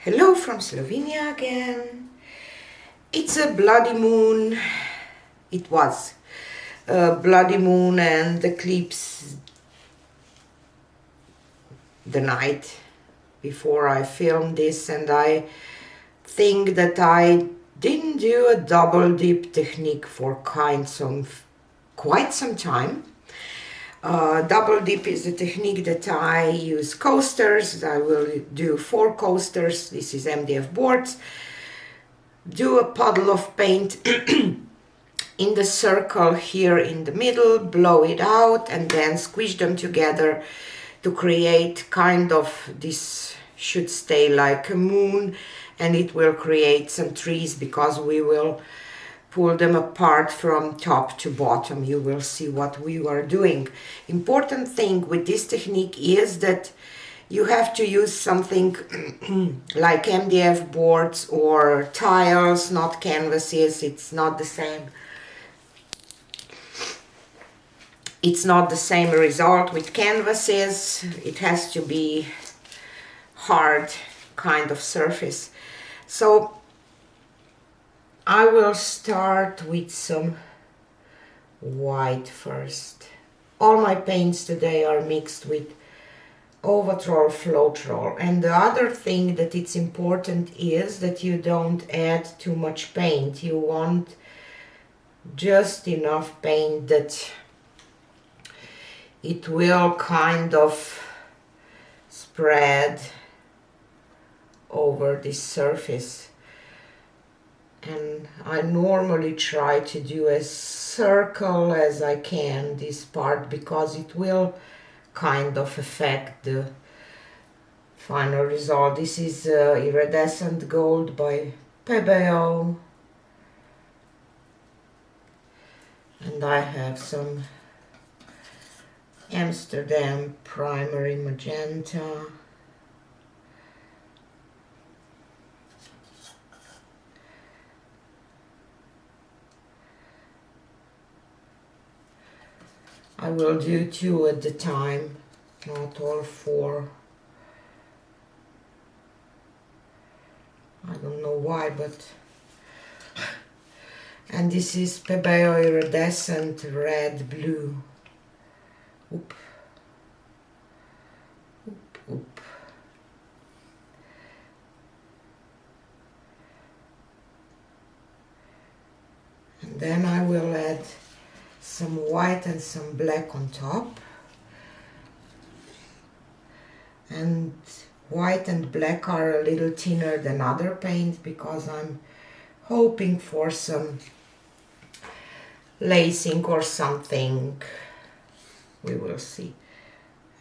Hello from Slovenia again. It's a bloody moon. It was a bloody moon and eclipse the night before I filmed this, and I think that I didn't do a double dip technique for quite some time. Double dip is a technique that I use coasters. I will do 4 coasters. This is MDF boards. Do a puddle of paint in the circle here in the middle, blow it out, and then squish them together to create kind of, this should stay like a moon, and it will create some trees because we will pull them apart from top to bottom. You will see what we are doing. Important thing with this technique is that you have to use something like MDF boards or tiles, not canvases. It's not the same. It's not the same result with canvases. It has to be hard kind of surface. So I will start with some white first. All my paints today are mixed with Floetrol. And the other thing that it's important is that you don't add too much paint. You want just enough paint that it will kind of spread over this surface. And I normally try to do as circle as I can this part, because it will kind of affect the final result. This is Iridescent Gold by PBO, and I have some Amsterdam Primary Magenta. I will do 2 at a time, not all 4. I don't know why, but... And this is PBO Iridescent Red Blue. Oop. Oop, oop. And then I will add some white and some black on top. And white and black are a little thinner than other paint because I'm hoping for some lacing or something. We will see.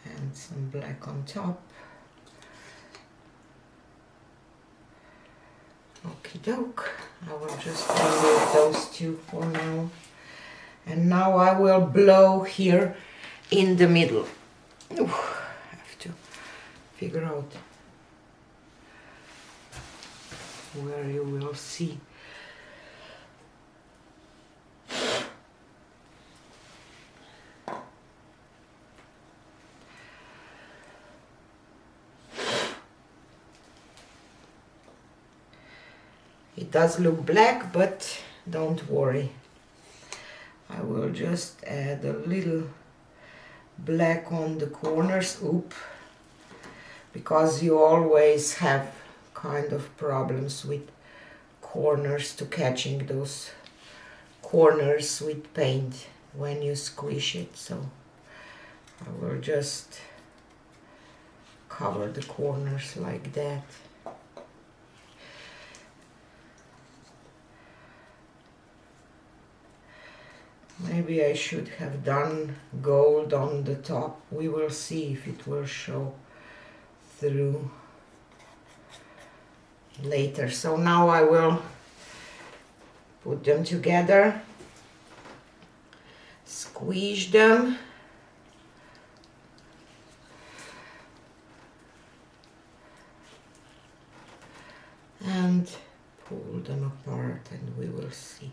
And some black on top. Okie doke. I will just remove those 2 for now. And now I will blow here in the middle. Ooh, I have to figure out where you will see. It does look black, but don't worry. I will just add a little black on the corners, because you always have kind of problems with corners, to catching those corners with paint when you squish it. So I will just cover the corners like that. Maybe I should have done gold on the top. We will see if it will show through later. So now I will put them together, squeeze them, and pull them apart, and we will see.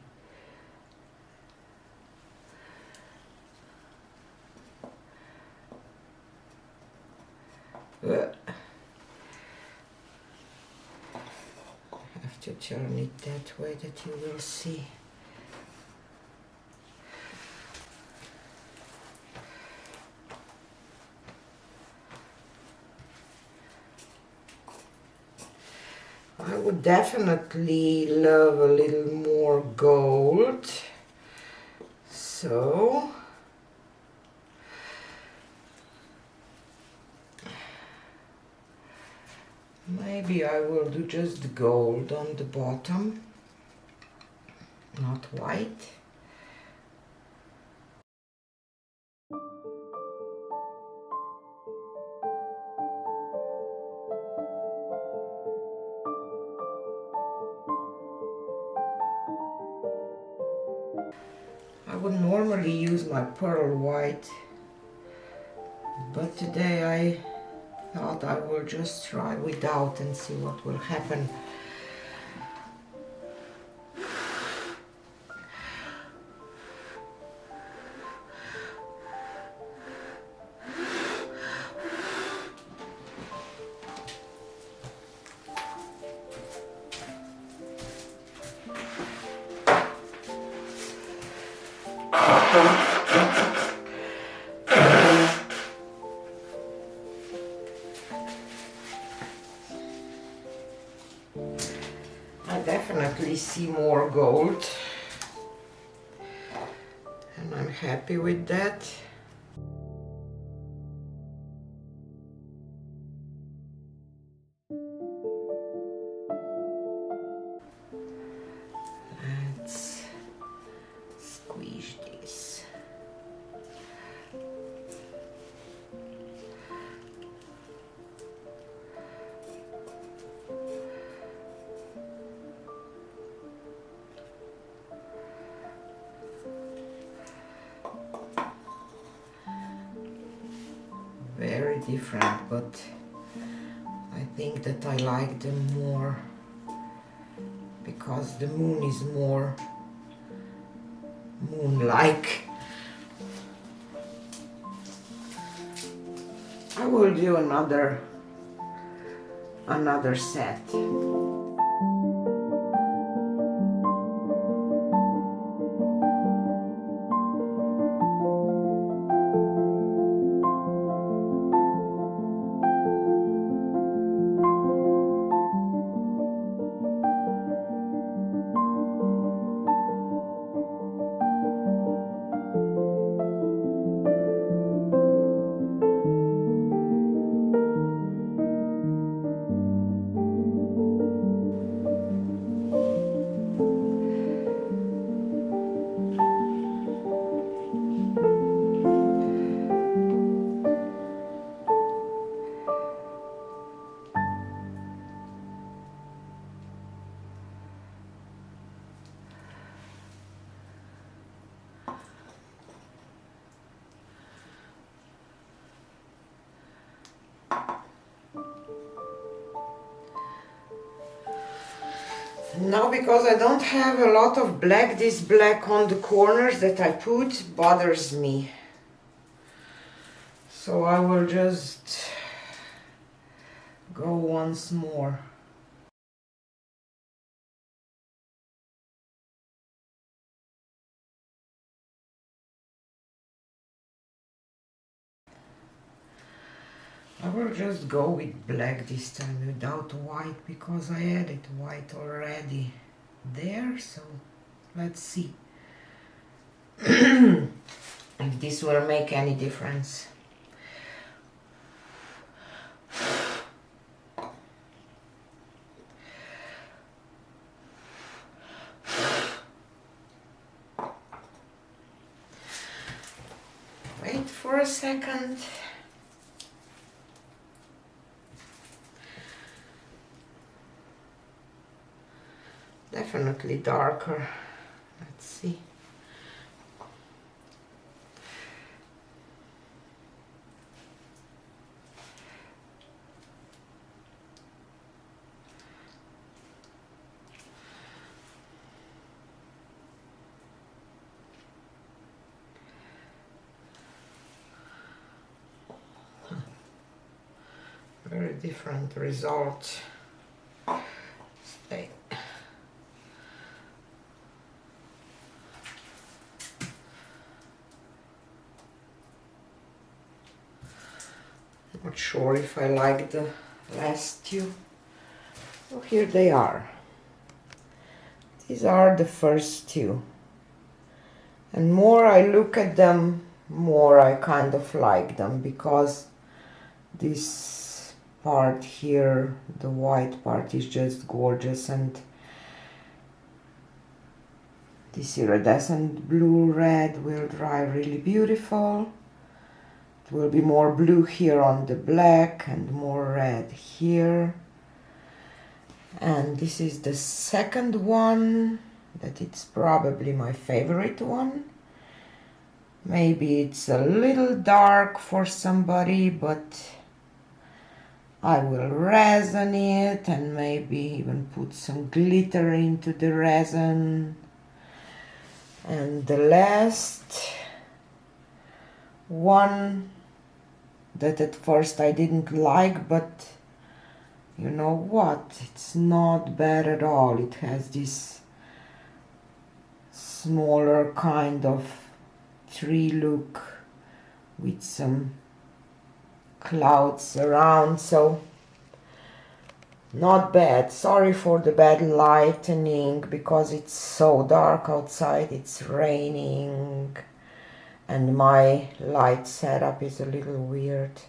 turn it that way that you will see. I would definitely love a little more gold, so maybe I will do just gold on the bottom, not white. I would normally use my pearl white, but today I thought I will just try without and see what will happen. I definitely see more gold, and I'm happy with that. Let's squeeze this. Very different, but I think that I like them more because the moon is more moon-like. I will do another set. Now, because I don't have a lot of black, this black on the corners that I put bothers me. So I will just go once more. I will just go with black this time without white because I added white already there, so let's see if this will make any difference. Wait for a second. Definitely darker. Let's see. Very different result. Stay. Not sure if I like the last two. Oh, here they are. These are the first two. And more I look at them, more I kind of like them, because this part here, the white part, is just gorgeous, and this iridescent blue red will dry really beautiful. It will be more blue here on the black and more red here. And this is the second one, that it's probably my favorite one. Maybe it's a little dark for somebody, but I will resin it and maybe even put some glitter into the resin. And the last one that at first I didn't like, but you know what, it's not bad at all. It has this smaller kind of tree look with some clouds around, so not bad. Sorry for the bad lighting because it's so dark outside, it's raining, and my light setup is a little weird.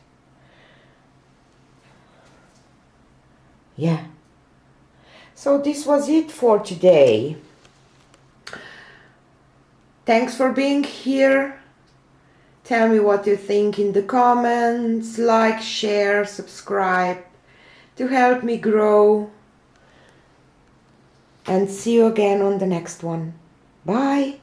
Yeah. So this was it for today. Thanks for being here. Tell me what you think in the comments. Like, share, subscribe to help me grow. And see you again on the next one. Bye.